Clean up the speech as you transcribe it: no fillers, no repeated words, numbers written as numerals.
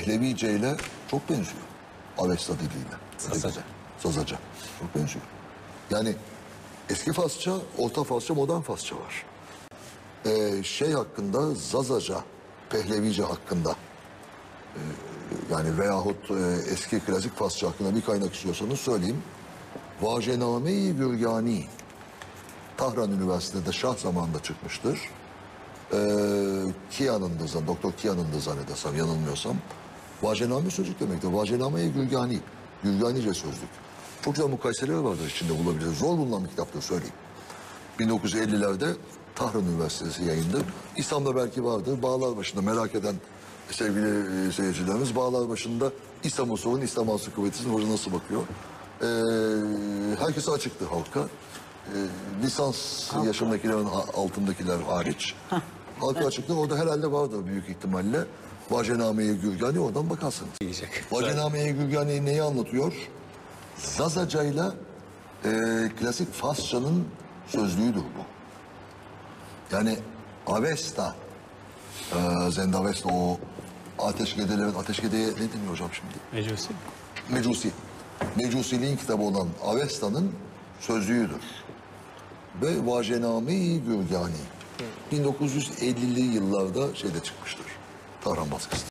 Pehlevice ile çok benziyor. Avesta diliyle. Zazaca. Zazaca. Çok benziyor. Yani eski Farsça, Orta Farsça, Modern Farsça var. Şey hakkında, Zazaca, Pehlevice hakkında yani veyahut eski klasik Farsça hakkında bir kaynak istiyorsanız söyleyeyim. Vajename-i Gürgani Tahran Üniversitesi'nde Şah zamanında çıkmıştır. Kia'nın Doktor Kia'nın da zannedersem, yanılmıyorsam. Vajename sözcük demektir. Vajename-i Gürgani, Gürganice sözlük. Çok güzel mukayeseler vardır içinde bulabiliriz. Zor bulunan bir kitaptır söyleyeyim. 1950'lerde Tahran Üniversitesi yayındı. İslam'da belki vardır. Bağlarbaşı'nda merak eden sevgili seyircilerimiz, Bağlarbaşı'nda İslam Usulü'nün İslam Ansiklopedisi'nin hoca nasıl bakıyor? Herkese açıktı halka. Lisans yaşındakilerin altındakiler hariç. Halka açıktı. Orada herhalde vardır büyük ihtimalle. Vajename-i Gürgani, oradan bakarsınız. Vajename-i Gürgani neyi anlatıyor? Zazaca'yla klasik Farsçanın sözlüğüdür bu. Yani Avesta, Zendavesta, o ateşkedeye ne deniyor hocam şimdi? Mecusi. Mecusi. Mecusiliğin kitabı olan Avesta'nın sözlüğüdür. Ve Vajename-i Gürgani 1950'li yıllarda şeyde çıkmıştır. Tahran baskısı.